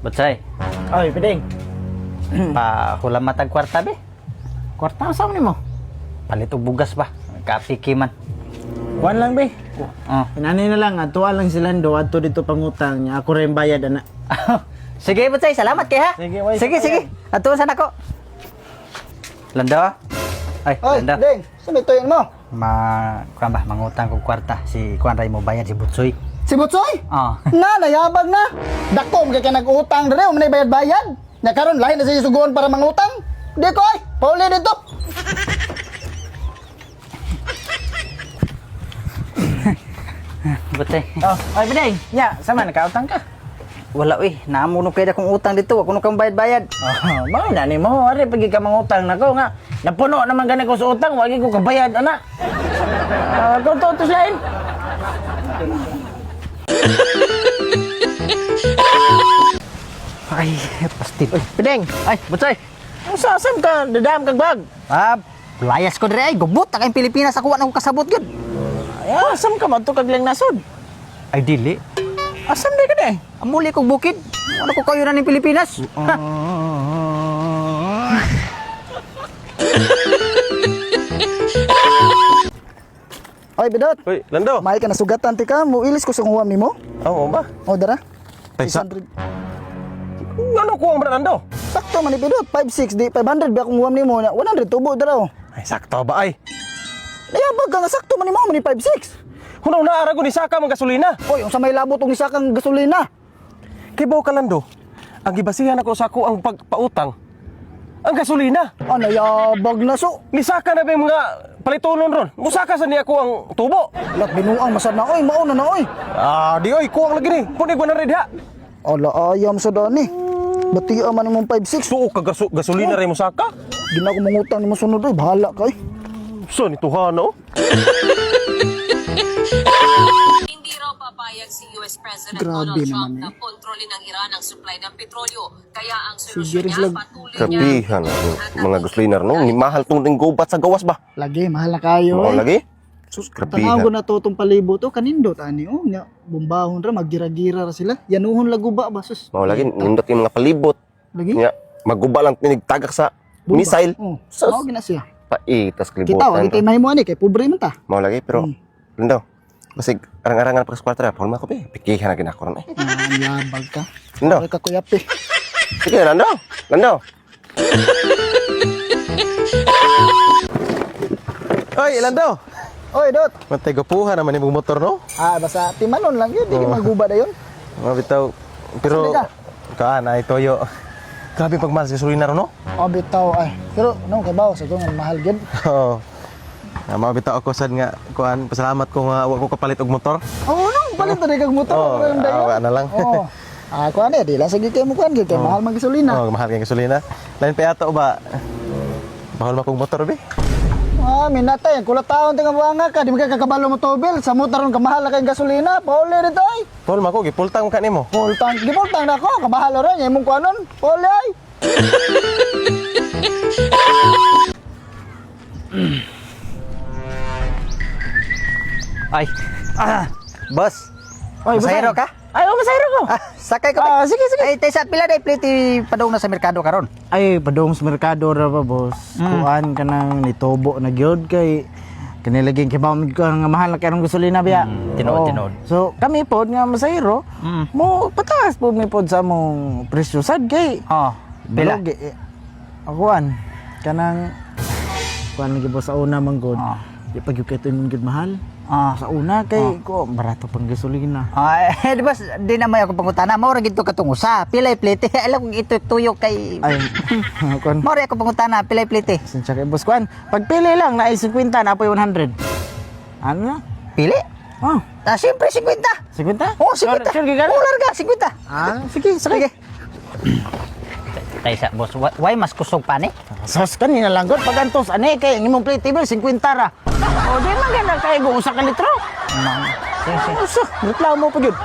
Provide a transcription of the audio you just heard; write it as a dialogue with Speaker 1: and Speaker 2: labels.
Speaker 1: Batsay,
Speaker 2: Oy, piding.
Speaker 1: pa hulam matag kwarta be.
Speaker 2: Kwarta sa ni mo.
Speaker 1: Palit og bugas ba? Kapiki man.
Speaker 2: Kuan lang be.
Speaker 1: Oh.
Speaker 2: Inani na lang atuwa lang sila do adto dito pangutang niya. Ako rin bayad ana.
Speaker 1: Sige, Batsay, salamat kay ha.
Speaker 2: Sige, way,
Speaker 1: sige,
Speaker 2: sige.
Speaker 1: Atuon sana ko. Lando. Ay,
Speaker 3: Oy,
Speaker 1: Lando.
Speaker 3: Ding, saan ito mo?
Speaker 1: Kuan ba mangutang kog kwarta si kuan ray mo bayad si Butsoy.
Speaker 3: Si Butsoy?
Speaker 1: Oh.
Speaker 3: Na, nayabag na. Dako, mga kaya nag-utang na rin, umanay bayad-bayad. Na karon lahi na siya suguan para mangutang. Di ko ay, pauli dito.
Speaker 1: Batsay.
Speaker 2: Oh, oy piding. Ya, sama nakautang ka.
Speaker 1: Wala uy, naamo no kay akong utang dito, ako no kang bayad-bayad.
Speaker 2: Oh, mao na ni mo, ari pagi ka mangutang nako nga. Napuno naman gani ko sa utang, wagi ko kabayad ana. Tutos lain.
Speaker 1: Ay, pasti.
Speaker 2: Oy, piding.
Speaker 1: Ay, Batsay.
Speaker 2: Usa asam ka dadam kag bag.
Speaker 1: Ah, layas ko dire ay gubot ta kay Pilipinas ako nang kasabot gyud.
Speaker 2: Ay, asam ka man to kag lang nasod.
Speaker 1: Ay dili.
Speaker 2: Asam di ka di.
Speaker 1: Amuli kog bukid. Ano ko kayo na ng Pilipinas? Ha?
Speaker 3: Oy, Bidot.
Speaker 4: Uy, Lando.
Speaker 3: May ka nasugatan ti ka, muilis ko sa huwam nimo.
Speaker 4: Oo ba?
Speaker 3: O, dara.
Speaker 4: Paysa.
Speaker 3: 600.
Speaker 4: Ano ko ang Lando?
Speaker 3: Sakto man ni Bidot, 5-6, di 500 ba akong huwam nimo na 100 tubo dara.
Speaker 4: Ay, sakto ba ay?
Speaker 3: Nayabag ka nga sakto man ni mo, man ni 5-6.
Speaker 4: Kunaw na arago ni Saka mga gasolina.
Speaker 3: Oy, ang sa may labot og isa kang gasolina.
Speaker 4: Kibaw ka Lando. Ang gibasihan ako sa ako ang pagpautang. Ang gasolina.
Speaker 3: Ah, nayabag na so.
Speaker 4: Ni Saka na ba yung mga palitonon ron? Musaka sa niya ako ang tubo.
Speaker 3: Lat binuang masad na oy, mauna na oy.
Speaker 4: Ah, di oy, kuwang lagi ni. Punig ba na red ha?
Speaker 3: Ala ayam sa dani. Bati man imong 5-6.
Speaker 4: Suok ka gasolina rin mo Saka?
Speaker 3: Di na ako mangutang nimo sunod oy, bahala ka oy.
Speaker 4: So, ni Tuhano.
Speaker 5: Hindi raw papayag si US President
Speaker 3: Grabe
Speaker 5: Donald Trump
Speaker 3: naman,
Speaker 5: na kontrolin ng Iran ang supply ng petrolyo. Kaya ang
Speaker 3: Sige,
Speaker 5: solusyon niya,
Speaker 3: Rizal.
Speaker 5: patuloy niya.
Speaker 4: Kapihan mga gasolina no. Ni mahal tong gubat sa gawas ba?
Speaker 3: Lagi mahal na kayo
Speaker 4: Mao
Speaker 3: oy.
Speaker 4: lagi? Sus,
Speaker 3: Tanaw ko
Speaker 4: kapihan.
Speaker 3: na to itong palibot to, kanindot ani oh, nya bumbahon ra magira-gira ra sila. Yanuhon lagu ba basus.
Speaker 4: Mao lagi, nindot yung mga palibot.
Speaker 3: Lagi.
Speaker 4: Nya, maguba lang tinigtagak sa
Speaker 3: Bumba.
Speaker 4: missile.
Speaker 3: Oh,
Speaker 4: Sus.
Speaker 3: mao gina siya.
Speaker 4: Paitas
Speaker 3: Kita wa
Speaker 4: kalibutan.
Speaker 3: kay mahimo ani kay pobre man ta.
Speaker 4: Mau lagi pero Lando. Basig arang-arangan pa sa kwarta, forma ko pe. Pikihan na ginako ron eh.
Speaker 3: Ah, yabag ka.
Speaker 4: Lando.
Speaker 3: Ay ka kuyapi.
Speaker 4: Sige, Lando. Lando.
Speaker 6: Oy, Lando.
Speaker 3: Oy, dot.
Speaker 6: Matay gapuhan naman yung motor, no?
Speaker 3: Ah, basta timanon lang yun, di ka maguba dayon.
Speaker 6: Mga bitaw. Pero,
Speaker 3: Saan
Speaker 6: kaan ay toyo. Grabe pagmahal sa gasolina, no?
Speaker 3: Oh, bitaw ay. Pero nung kay bawo sa nga mahal gyud.
Speaker 6: Oo. Mga bitaw ako sad nga, kuan, pasalamat ko nga wag ko kapalit og motor.
Speaker 3: Oh, nung palit na kag motor
Speaker 6: Oo,
Speaker 3: oh, dayon.
Speaker 6: awa na lang.
Speaker 3: Oh. Ah, kuan di lang sige kay mo kuan gyud kay mahal man gasolina.
Speaker 6: Oh, mahal kay gasolina. Lain pa ato ba? Bahol makong motor, be?
Speaker 3: Ah, minatay, kulat taon tinga buanga ka, di mo kay kakabalo mo tobel, sa motor ron kamahal na kay gasolina, pauli dito ay.
Speaker 6: Bahol mako, gipultang ka nimo.
Speaker 3: Full tank, di full tank na ko, kamahal ron, imong kuanon, pauli ay.
Speaker 1: Ay. Boss.
Speaker 3: Oy,
Speaker 1: Masayro ka?
Speaker 2: Ay, masayro ko.
Speaker 1: Sakay ka
Speaker 2: Ah, sige, sige.
Speaker 1: Ay, tesa pila day pliti padong na sa merkado karon.
Speaker 2: Ay, padong sa merkado ra ba, boss? Kuan ka nang nitobo na gyud kay kanilaging kibawon ko nga mahal na kay gasolina biya.
Speaker 1: Tinood,
Speaker 2: Oo.
Speaker 1: tinood.
Speaker 2: So, kami pod nga masayro, mo pataas pod mi pod sa among presyo sad kay.
Speaker 1: Oh, pila.
Speaker 2: Balog, akuan kanang kuan lagi boss sa una man gud. Di pag yung kito yung gud mahal. Sa una kay ko barato pang gasolina.
Speaker 1: Ay, di ba di na may ako pangutana mo ra gito katong usa. Pila pliti? Alam ko ito tuyo kay
Speaker 2: Ay, kuan.
Speaker 1: mo ra ako pangutana pila pliti?
Speaker 2: Sinsya kay boss kuan. Pag pili lang na ay 50 na apoy 100. Ano na?
Speaker 1: Pili?
Speaker 2: Oh,
Speaker 1: Ah, siyempre 50.
Speaker 2: 50?
Speaker 1: Oh, 50.
Speaker 2: Sure ka
Speaker 1: Oh, larga 50.
Speaker 2: Sige, sige.
Speaker 1: Tay sa boss, why mas kusog pa ni?
Speaker 2: Sos kanina lang gud pag antos ani kay ang imong plate table 50 ra. O di man ganda kay go usa ka litro.
Speaker 1: Sige.
Speaker 2: Usa, reklamo pa gyud.